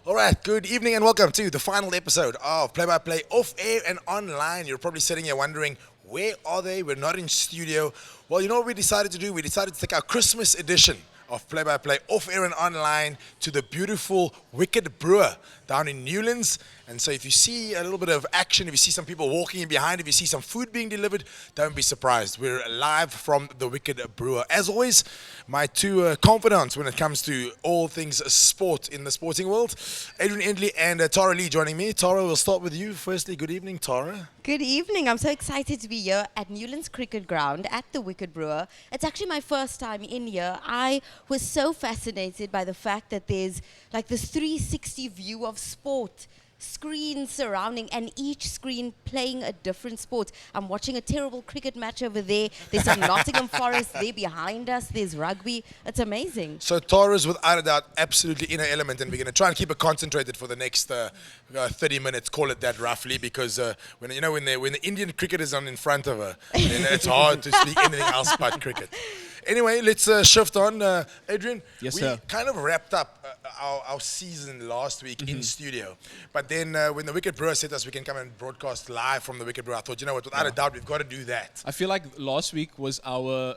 All right, good evening and welcome to the final episode of Play by Play off air and online. You're probably sitting here wondering, where are they? We're not in studio. Well, you know what we decided to do? We decided to take our Christmas edition of Play by Play off air and online to the beautiful Wicket Brewer down in Newlands. And so if you see a little bit of action, if you see some people walking in behind, if you see some food being delivered, don't be surprised. We're live from the Wicket Brewer. As always, my two confidants when it comes to all things sport in the sporting world, Adrian Endley and Tara Lee joining me. Tara, we'll start with you. Firstly, good evening, Tara. Good evening. I'm so excited to be here at Newlands Cricket Ground at the Wicket Brewer. It's actually my first time in here. I was so fascinated by the fact that there's like this 360 view of sport. Screens surrounding and each screen playing a different sport. I'm watching a terrible cricket match over there. There's some Nottingham Forest there behind us. There's rugby. It's amazing. So Tara's without a doubt absolutely in her element, and we're going to try and keep her concentrated for the next 30 minutes, call it that roughly, because when the Indian cricket is on in front of her, then it's hard to speak anything else but cricket. Anyway, let's shift on. Adrian, Yes, we sir. kind of wrapped up our season last week in studio. But then when the Wicket Brewer said us we can come and broadcast live from the Wicket Brewer, I thought, you know what, without a doubt, we've got to do that. I feel like last week was our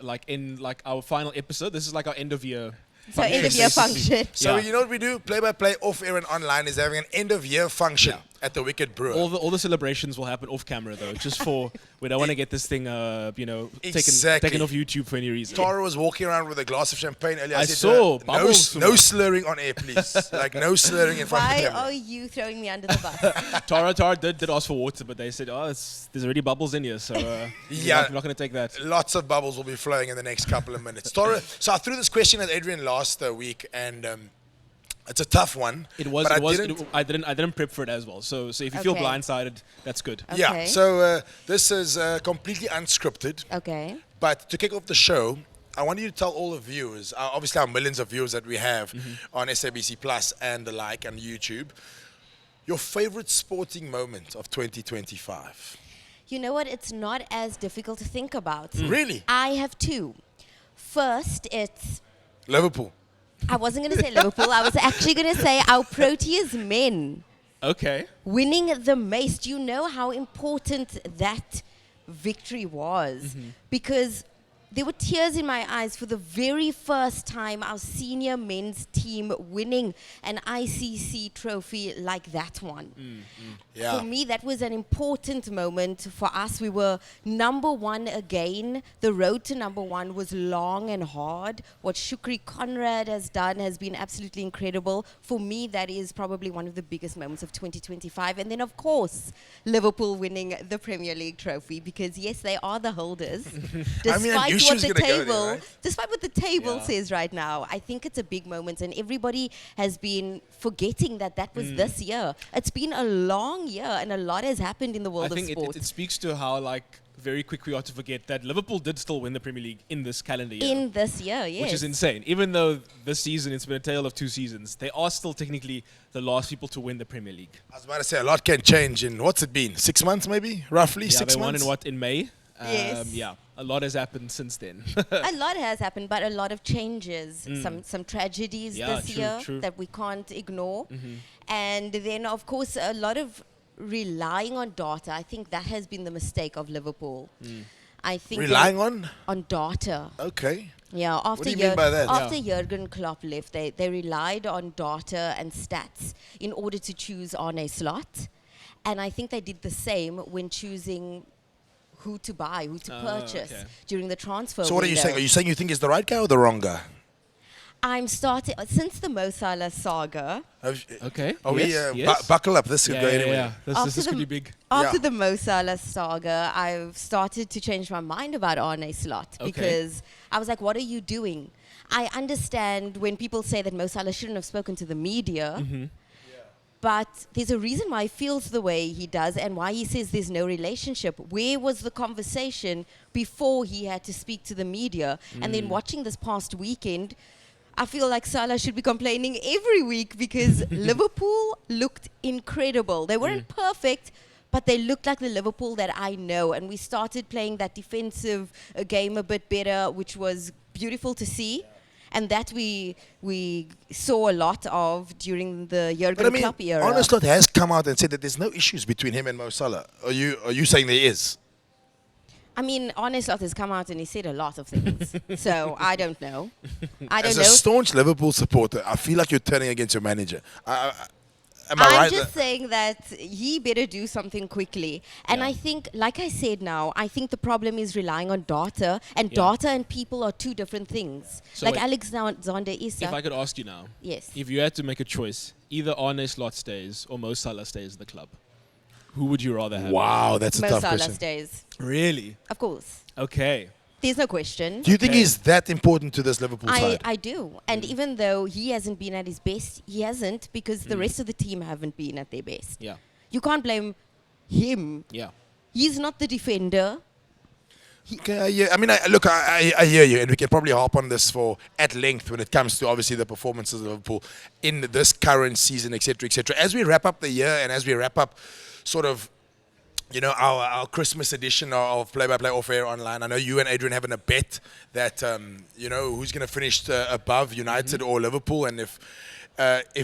our final episode. This is like our end of year. So end of year basically. function. So Yeah. you know what we do? Play by play, off air and online is having an end of year function at the Wicket Brewer. All the celebrations will happen off camera though, just for we don't want to get this thing Exactly. taken off YouTube for any reason. Tara was walking around with a glass of champagne earlier. I said, saw no, bubbles. no slurring on air, please. Like no slurring in front of Why the camera. are you throwing me under the bus? Tara did ask for water, but they said, there's already bubbles in here, so Yeah. we're not going to take that. Lots of bubbles will be flowing in the next couple of minutes. Tara, so I threw this question at Adrian last week, and it's a tough one. but I didn't prep for it as well. So if you feel Okay. blindsided, that's good. Yeah, Okay. so this is completely unscripted. Okay. But to kick off the show, I want you to tell all the viewers, obviously our millions of viewers that we have on SABC Plus and the like and YouTube, your favorite sporting moment of 2025. You know what? It's not as difficult to think about. Really? I have two. First, it's Liverpool. I wasn't going to say Liverpool. I was actually going to say our Proteas men Okay. winning the Mace. Do you know how important that victory was? Because there were tears in my eyes for the very first time our senior men's team winning an ICC trophy like that one. Yeah. For me, that was an important moment for us. We were number one again. The road to number one was long and hard. What Shukri Conrad has done has been absolutely incredible. For me, that is probably one of the biggest moments of 2025. And then, of course, Liverpool winning the Premier League trophy because, yes, they are the holders. I mean, I knew she was gonna go there, right? Despite what the table Yeah. says right now, I think it's a big moment, and everybody has been forgetting that was this year. It's been a long year, and a lot has happened in the world I of think sport. it speaks to how very quick we are to forget that Liverpool did still win the Premier League in this calendar year. in this year, yes. Which is insane. Even though this season it's been a tale of two seasons, they are still technically the last people to win the Premier League. I was about to say, a lot can change in, what's it been, 6 months maybe? Roughly Yeah, 6 they won months? in May. Yes. Yeah, a lot has happened since then. A lot has happened, but a lot of changes, some tragedies Yeah, this true, year true. that we can't ignore. And then, of course, a lot of relying on data. I think that has been the mistake of Liverpool. I think Relying on? on data. Okay. Yeah, after do you mean by that? After Jurgen Klopp left, they relied on data and stats in order to choose Arne Slot. And I think they did the same when choosing who to buy, who to purchase okay. during the transfer So what are you window. saying? Are you saying you think he's the right guy or the wrong guy? I'm starting, since the Mo Salah saga, Okay. Are we, yes. buckle up, this could Yeah, go yeah, anywhere. yeah. This After could the- be big. after Yeah. the Mo Salah saga, I've started to change my mind about Arne Slot Okay. because I was like, what are you doing? I understand when people say that Mo Salah shouldn't have spoken to the media, but there's a reason why he feels the way he does and why he says there's no relationship. Where was the conversation before he had to speak to the media? And then watching this past weekend, I feel like Salah should be complaining every week because Liverpool looked incredible. They weren't perfect, but they looked like the Liverpool that I know. And we started playing that defensive game a bit better, which was beautiful to see. And that we saw a lot of during the But I Jurgen mean, Klopp era. Arne Slot has come out and said that there's no issues between him and Mo Salah. Are you saying there is? I mean, Arne Slot has come out and he said a lot of things. So I don't know. I don't As know. a staunch Liverpool supporter, I feel like you're turning against your manager. Am I I'm right? just saying that he better do something quickly. And Yeah. I think, like I said now, I think the problem is relying on data. And Yeah. data and people are two different things. So like wait, Alexander if Isak. I could ask you now, Yes. if you had to make a choice, either Arne Slot stays or Mo Salah stays at the club, who would you rather have? Wow, that's a Mo tough Salah question. stays. Really? Of course. Okay. There's no question. Do you think Okay. he's that important to this Liverpool side? I do. And even though he hasn't been at his best, he hasn't because the rest of the team haven't been at their best. Yeah. You can't blame him. Yeah. He's not the defender. Okay, yeah, I mean, I hear you, and we can probably harp on this for at length when it comes to obviously the performances of Liverpool in this current season, etc., etc. As we wrap up the year and as we wrap up, sort of, you know, our Christmas edition of Play by Play Off Air Online. I know you and Adrian having a bet that you know who's going to finish above United or Liverpool, and if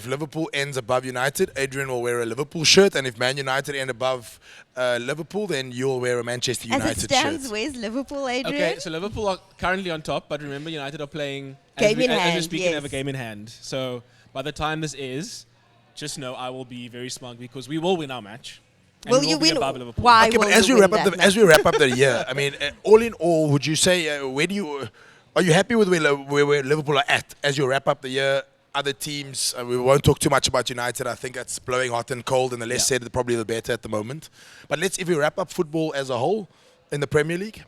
Liverpool ends above United, Adrian will wear a Liverpool shirt, and if Man United end above Liverpool, then you'll wear a Manchester As United it stands, shirt. where's Liverpool, Adrian? Okay, so Liverpool are currently on top, but remember United are playing Game in as we're hand, speaking, have a yes. game in hand. So by the time this is, just know I will be very smug because we will win our match. And Will we you be win? above Liverpool. Why Okay, will but as you we win wrap up that the as we match? wrap up the year, I mean, all in all, would you say where do you are you happy with where Liverpool are at as you wrap up the year? Other teams, we won't talk too much about United. I think that's blowing hot and cold, and the less Yeah. said, probably the better at the moment. But if we wrap up football as a whole in the Premier League,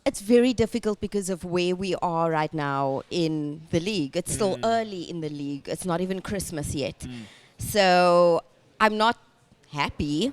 It's very difficult because of where we are right now in the league. It's still early in the league. It's not even Christmas yet. So I'm not happy.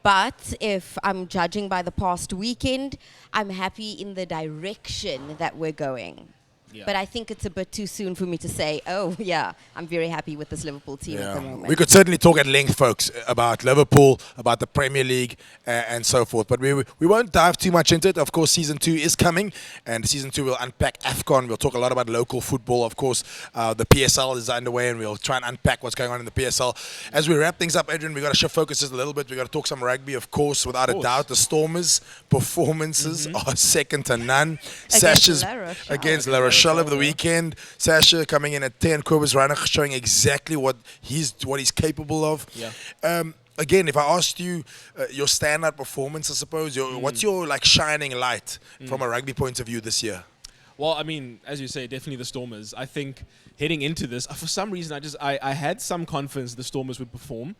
But if I'm judging by the past weekend, I'm happy in the direction that we're going. Yeah. But I think it's a bit too soon for me to say, oh, yeah, I'm very happy with this Liverpool team at the moment. we could certainly talk at length, folks, about Liverpool, about the Premier League, and so forth. But we won't dive too much into it. Of course, Season 2 is coming, and Season 2 will unpack AFCON. We'll talk a lot about local football. Of course, the PSL is underway, and we'll try and unpack what's going on in the PSL. As we wrap things up, Adrian, we've got to shift focus just a little bit. We've got to talk some rugby, of course, without a doubt. The Stormers' performances are second to none. Sasha's La Rochelle. against La Rochelle over the weekend. Sasha coming in at 10, Kobus Reinach showing exactly what he's capable of. Yeah. Again, if I asked you your standout performance, I suppose, what's your like shining light from a rugby point of view this year? Well, I mean, as you say, definitely the Stormers. I think heading into this, for some reason, I had some confidence the Stormers would perform.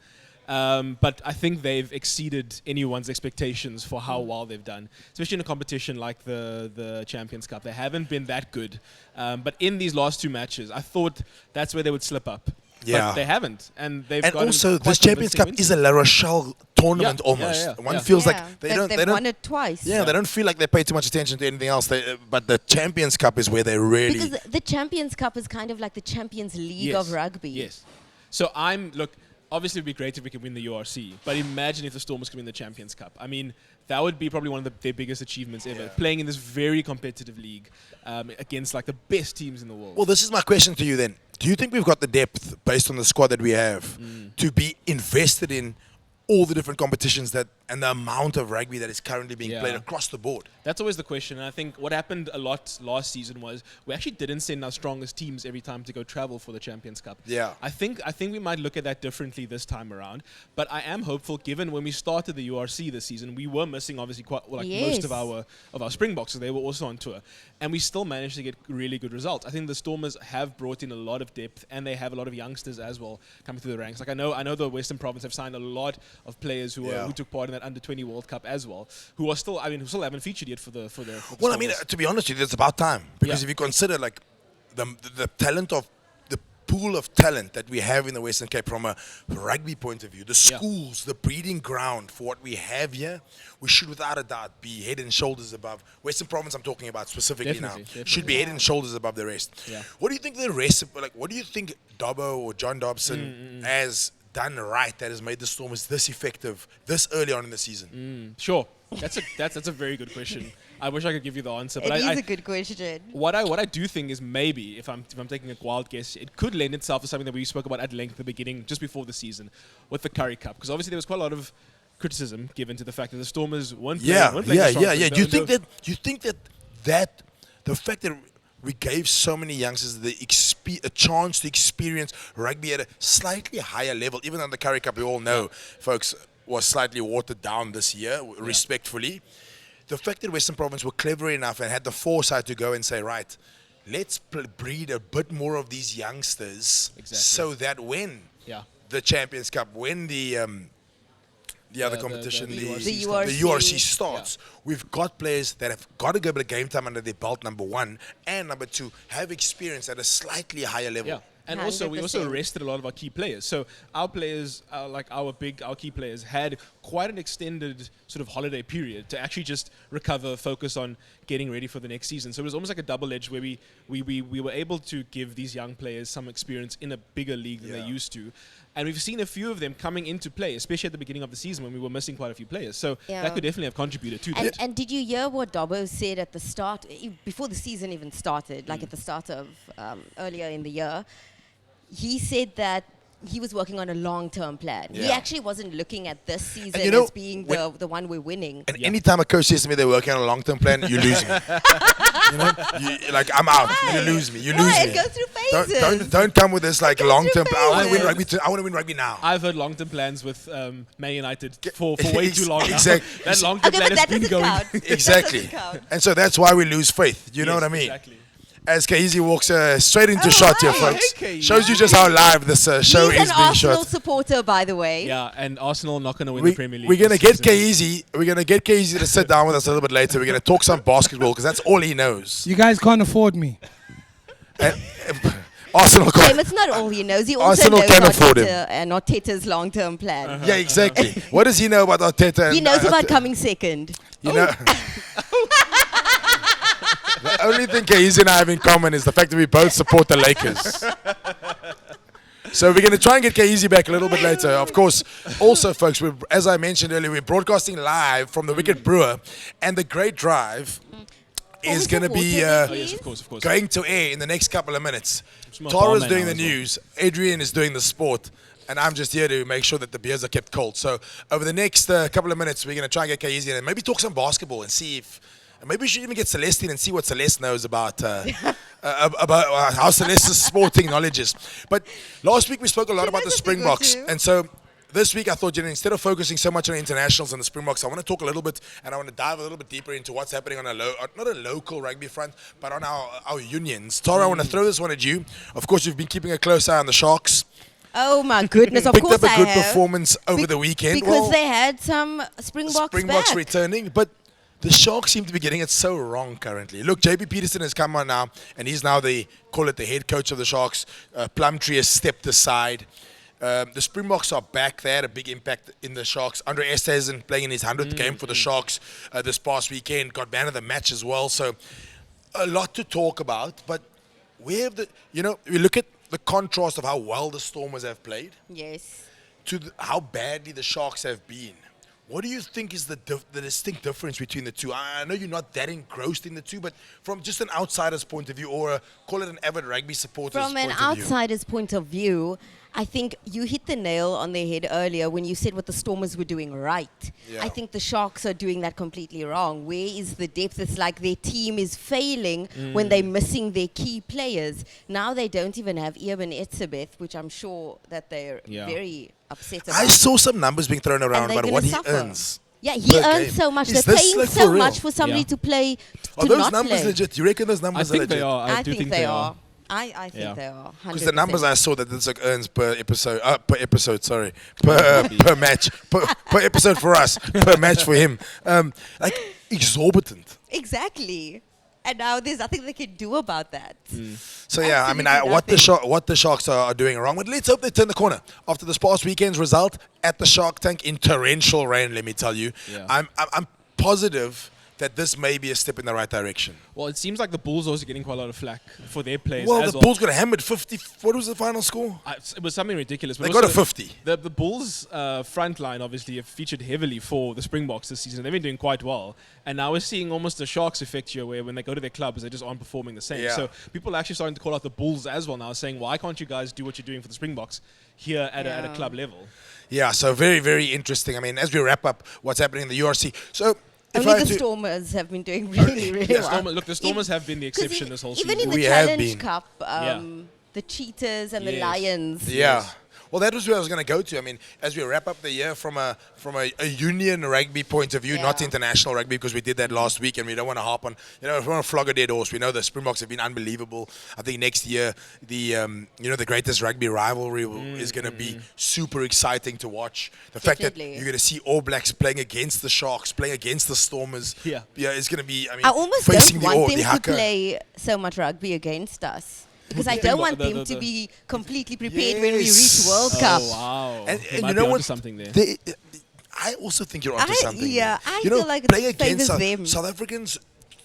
But I think they've exceeded anyone's expectations for how well they've done, especially in a competition like the Champions Cup. They haven't been that good. But in these last two matches, I thought that's where they would slip up. Yeah. But they haven't. And they've And gotten also, quite this Champions convincing Cup is wins. a La Rochelle tournament Yeah, almost. yeah, yeah, One yeah. feels Yeah, like they've they won don't. it twice. Yeah, they don't feel like they pay too much attention to anything else. But the Champions Cup is where they really. Because the Champions Cup is kind of like the Champions League Yes, of rugby. Yes. So look, obviously it would be great if we could win the URC, but imagine if the Stormers could win the Champions Cup. I mean, that would be probably one of their biggest achievements ever, playing in this very competitive league against like the best teams in the world. Well, this is my question to you then. Do you think we've got the depth based on the squad that we have to be invested in all the different competitions and the amount of rugby that is currently being played across the board? That's always the question. And I think what happened a lot last season was we actually didn't send our strongest teams every time to go travel for the Champions Cup. Yeah. I think we might look at that differently this time around. But I am hopeful, given when we started the URC this season, we were missing obviously quite most Yes. of our Springboks, so they were also on tour. And we still managed to get really good results. I think the Stormers have brought in a lot of depth, and they have a lot of youngsters as well coming through the ranks. Like I know the Western Province have signed a lot of players who took part in that Under-20 World Cup as well, who still haven't featured yet for the Well, I mean, Stormers. to be honest with you, it's about time. Because Yeah. if you consider like the talent of the pool of talent that we have in the Western Cape from a rugby point of view, the schools, the breeding ground for what we have here, we should without a doubt be head and shoulders above. Western Province I'm talking about specifically Definitely. should be head and shoulders above the rest. Yeah. What do you think the rest, what do you think Dobbo or John Dobson has done right that has made the Stormers this effective this early on in the season? Sure. That's a very good question. I wish I could give you the answer, It but is I a good question. what I do think is maybe if I'm taking a wild guess, it could lend itself to something that we spoke about at length at the beginning, just before the season, with the Curry Cup, because obviously there was quite a lot of criticism given to the fact that the Stormers weren't playing. weren't playing the Sharks. Do you think that the fact that we gave so many youngsters a chance to experience rugby at a slightly higher level, even on the Curry Cup, we all know, folks, was slightly watered down this year, respectfully. The fact that Western Province were clever enough and had the foresight to go and say, right, let's breed a bit more of these youngsters, so that when the Champions Cup, when the other competition, the URC starts, we've got players that have got a good bit of game time under their belt, number one, and number two, have experience at a slightly higher level. Yeah. And also, we also rested a lot of our key players. So our players, our key players, had quite an extended sort of holiday period to actually just recover, focus on getting ready for the next season. So it was almost like a double edge where we were able to give these young players some experience in a bigger league than they used to. And we've seen a few of them coming into play, especially at the beginning of the season when we were missing quite a few players. So that could definitely have contributed to that. And did you hear what Dobbo said at the start, before the season even started, like at the start of earlier in the year? He said that he was working on a long-term plan. Yeah. He actually wasn't looking at this season as being the one we're winning. And anytime a coach says to me they're working on a long-term plan, you lose me. I'm out. You lose me. You lose me. It goes through phases. Don't come with this like long-term plan. I want to win rugby. I want to win rugby now. I've heard long-term plans with Man United for way too long. Exactly. That long-term plan has been going. Exactly. And so that's why we lose faith. You know what I mean? Exactly. As Kaizi walks straight into shot here, folks. Kaizi. Shows you just how live this show He's is an being Arsenal shot. supporter, by the way. Yeah, and Arsenal not going to win the Premier League. We're going to this get season. Kaizi to sit down with us a little bit later. We're going to talk some basketball because that's all he knows. You guys can't afford me. Arsenal can't. It's not all he knows. He also Arsenal knows can afford him. Arteta's long-term plan. Yeah, exactly. What does he know about Arteta? He knows about coming second. You know, the only thing Kaizi and I have in common is the fact that we both support the Lakers. So we're going to try and get Kaizi back a little bit later. Of course, also, folks, as I mentioned earlier, we're broadcasting live from the Wicket Brewer, and the Great Drive is going to be Yes, of course. going to air in the next couple of minutes. my Tara's barman doing now the as well. news, Adrian is doing the sport, and I'm just here to make sure that the beers are kept cold. So over the next couple of minutes, we're going to try and get Kaizi in and maybe talk some basketball and see if. And maybe we should even get Celeste in and see what Celeste knows about how Celeste's sporting knowledge is. But last week we spoke a lot about the Springboks, and so this week I thought, instead of focusing so much on internationals and the Springboks, I want to talk a little bit, and I want to dive a little bit deeper into what's happening on not a local rugby front, but on our unions. Tara, I want to throw this one at you. Of course, you've been keeping a close eye on the Sharks. Oh my goodness! Of Picked course up a good I have. performance over the weekend. Because they had some Springboks back. Returning, but the Sharks seem to be getting it so wrong currently. Look, JP Peterson has come on now, and he's now the head coach of the Sharks. Plumtree has stepped aside. The Springboks are back. They had a big impact in the Sharks. Andre Esterhuizen playing in his 100th game for the Sharks this past weekend. Got man of the match as well. So a lot to talk about. But we look at the contrast of how well the Stormers have played Yes. to how badly the Sharks have been. What do you think is the distinct difference between the two? I know you're not that engrossed in the two, but from just an outsider's point of view, or call it an avid rugby supporter's From point an of view. outsider's point of view, I think you hit the nail on the head earlier when you said what the Stormers were doing right. Yeah. I think the Sharks are doing that completely wrong. Where is the depth? It's like their team is failing when they're missing their key players. Now they don't even have Ian Etzebeth, which I'm sure that they're very upset about. I saw some numbers being thrown And around they're about gonna what he suffer. earns. Yeah, he per earns game. so much. Is They're this paying like so for real? much for somebody Yeah. to play. Are to those not numbers play. legit? Do you reckon those I numbers are think legit? they are. I do think they are. I think Yeah. they are. Because the numbers 100%. I saw that this like earns per match, per episode for us, per match for him, like exorbitant. Exactly. And now there's nothing they can do about that. So yeah, I mean, Absolutely what the Sharks are doing wrong, but let's hope they turn the corner after this past weekend's result at the Shark Tank in torrential rain. Let me tell you, Yeah. I'm positive that this may be a step in the right direction? Well, it seems like the Bulls are also getting quite a lot of flack for their players Well, as the well. Bulls got hammered 50. What was the final score? It was something ridiculous. But They got a also 50. The Bulls' front line obviously have featured heavily for the Springboks this season. They've been doing quite well. And now we're seeing almost a Sharks effect here where when they go to their clubs, they just aren't performing the same. Yeah. So people are actually starting to call out the Bulls as well now, saying, why can't you guys do what you're doing for the Springboks here at a club level? Yeah, so very, very interesting. I mean, as we wrap up what's happening in the URC. So, if Only I the had to- Stormers have been doing really, really well. Look, the Stormers have been the exception this whole season. Even in the We have Challenge been. Cup, the Cheetahs and the Yes. Lions. Yeah. Well, that was where I was going to go to. I mean, as we wrap up the year from a union rugby point of view, not Yeah. international rugby, because we did that last week, and we don't want to harp on. We don't want to flog a dead horse. We know the Springboks have been unbelievable. I think next year the greatest rugby rivalry is going to be super exciting to watch. The fact that Definitely. you're going to see All Blacks playing against the Sharks, playing against the Stormers. Yeah. It's going to be. I mean, I almost facing don't want them to Haka. play so much rugby against us. Because I The don't Springbok- want the- them to the- be completely prepared when we Yes. reach World Cup. Oh, wow. And They you might know be what? onto something there. I also think you're onto something. yeah, there. I You know, feel like it playing favours against them. South Africans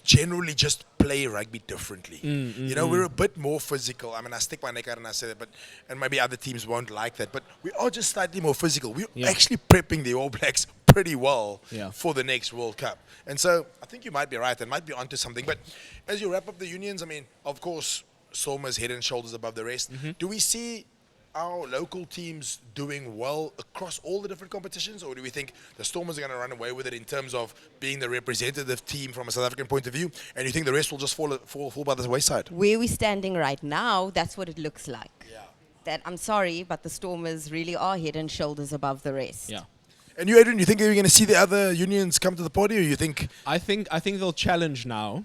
generally just play rugby differently. We're a bit more physical. I mean, I stick my neck out and I say that, and maybe other teams won't like that, but we are just slightly more physical. We're Yeah. actually prepping the All Blacks pretty well Yeah. for the next World Cup. And so I think you might be right and might be onto something. But as you wrap up the unions, I mean, of course, Stormers head and shoulders above the rest. Do we see our local teams doing well across all the different competitions, or do we think the Stormers are going to run away with it in terms of being the representative team from a South African point of view, and you think the rest will just fall by the wayside? Where we're standing right now, that's what it looks like. Yeah. That I'm sorry, but the Stormers really are head and shoulders above the rest. Yeah. And you, Adrian, you think you're going to see the other unions come to the party, or you think? I think they'll challenge now,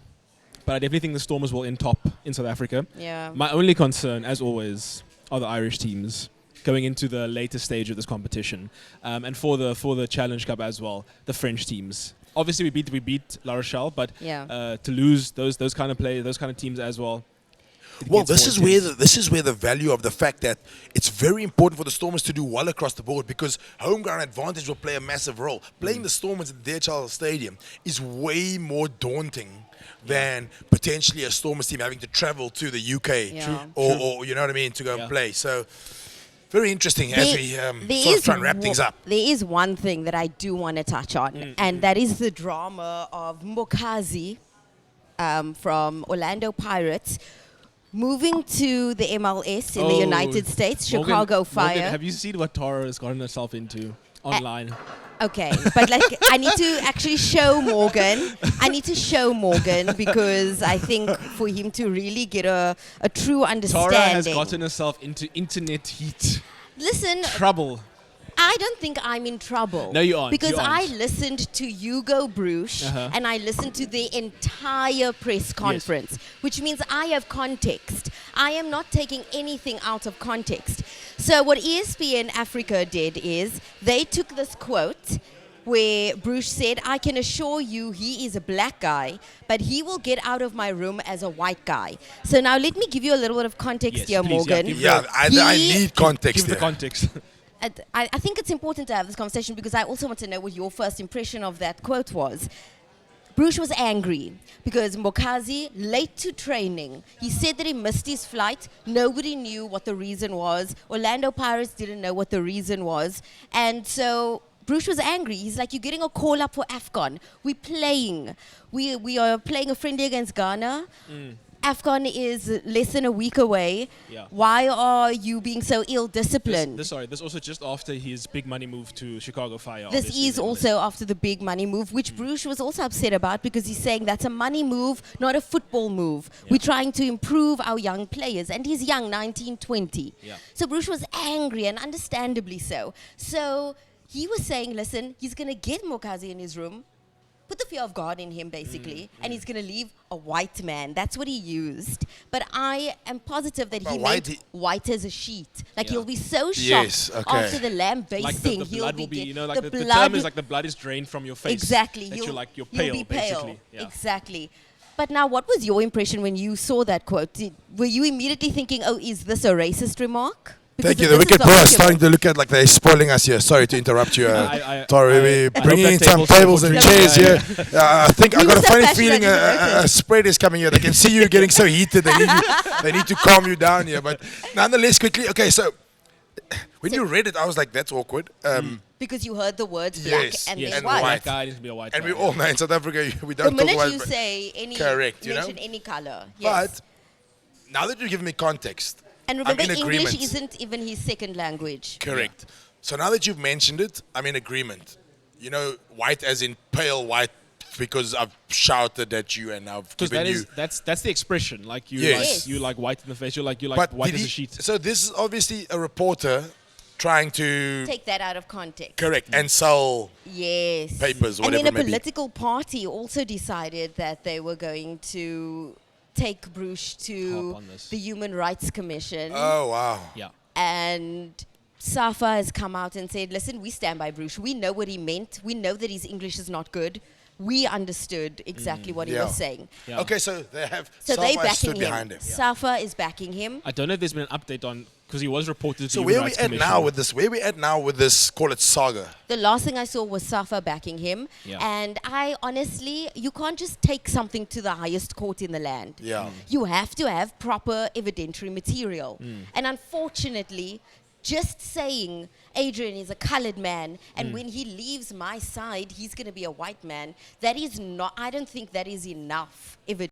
but I definitely think the Stormers will end top in South Africa. Yeah. My only concern, as always, are the Irish teams going into the later stage of this competition, and for the Challenge Cup as well, the French teams. Obviously, we beat La Rochelle, but Yeah. to lose those kind of teams as well. Well, this is where the value of the fact that it's very important for the Stormers to do well across the board, because home ground advantage will play a massive role. Playing the Stormers at the DHL Stadium is way more daunting than potentially a Stormers team having to travel to the UK Yeah. True. or you know what I mean, to go and Yeah. play. So very interesting as we there sort of is try and wrap things up. There is one thing that I do want to touch on, and that is the drama of Mbokazi from Orlando Pirates moving to the MLS in the United States, Morgan- Chicago Fire. Morgan, have you seen what Tara has gotten herself into online? Okay, but like I need to actually show Morgan. I need to show Morgan because I think for him to really get a true understanding. Tara has gotten herself into internet heat. Listen, Trouble. I don't think I'm in trouble. No, you aren't. Because You aren't. I listened to Hugo Bruce and I listened to the entire press conference, which means I have context. I am not taking anything out of context. So what ESPN Africa did is they took this quote where Bruce said, "I can assure you he is a black guy, but he will get out of my room as a white guy." So now let me give you a little bit of context Yes, here, please, yeah, Morgan. give Yeah, I He- need context Give the there. context. I think it's important to have this conversation because I also want to know what your first impression of that quote was. Bruce was angry because Mbokazi, late to training, he said that he missed his flight. Nobody knew what the reason was. Orlando Pirates didn't know what the reason was. And so Bruce was angry. He's like, "You're getting a call up for AFCON. We're playing. We are playing a friendly against Ghana. AFCON is less than a week away. Yeah. Why are you being so ill-disciplined?" This also just after his big money move to Chicago Fire. This obviously, is also after the big money move, which Bruce was also upset about because he's saying that's a money move, not a football move. Yeah. We're trying to improve our young players. And he's young, 19, 20. Yeah. So Bruce was angry, and understandably so. So he was saying, listen, he's going to get Mokazi in his room, put the fear of God in him, basically, and he's going to leave a white man. That's what he used. But I am positive that But he why meant did- white as a sheet. Like, Yeah. he'll be so shocked Yes, okay. after the lamb basting. like the he'll blood will be, get- you know, like the blood, term is like the blood is drained from your face. exactly. That you're pale, you'll be pale. basically. Yeah. Exactly. But now, what was your impression when you saw that quote? Were you immediately thinking, "Oh, is this a racist remark?" Thank you. this The is Wicket Brewer document. starting to look at like they're spoiling us here. Sorry to interrupt you. Sorry, I we're hope bringing in that some table's tables and full chairs drink. here. I think I We got were a so funny passionate feeling you were a spread is coming here. They can see you getting so heated. They need to calm you down here. But nonetheless, quickly. Okay, so when you read it, I was like, that's awkward. Because you heard the words black Yes, and Yes, then and white. white. Black guy needs to be a white And guy. we all know in South Africa, we The don't talk minute about you it. say any, Correct, you know? mention any color. Yes. But now that you've given me context, And I'm remember, in English agreement. isn't even his second language. Correct. So now that you've mentioned it, I'm in agreement. You know, white as in pale white, because I've shouted at you and I've Because given that you. is that's the expression. Like you Yes. like Yes. you like white in the face. You're like But white did as he- a sheet. So this is obviously a reporter trying to Take that out of context. correct and sell. Yes. Papers, And whatever then a it may be. political party also decided that they were going to take Bruce to Hop on this. the Human Rights Commission. Oh wow! Yeah. And SAFA has come out and said, listen, we stand by Bruce. We know what he meant. We know that his English is not good. We understood exactly what he Yeah. was saying. Yeah. Okay, so they have. So they Safa stood backing him. behind him. SAFA is backing him. I don't know if there's been an update on because he was reported to So the where Human we Rights at Commission. now with this? Where we at now with this? Call it saga. The last thing I saw was SAFA backing him. Yeah. And I honestly, you can't just take something to the highest court in the land. Yeah. You have to have proper evidentiary material. And unfortunately, just saying Adrian is a colored man and when he leaves my side, he's going to be a white man, that is not, I don't think that is enough evidence.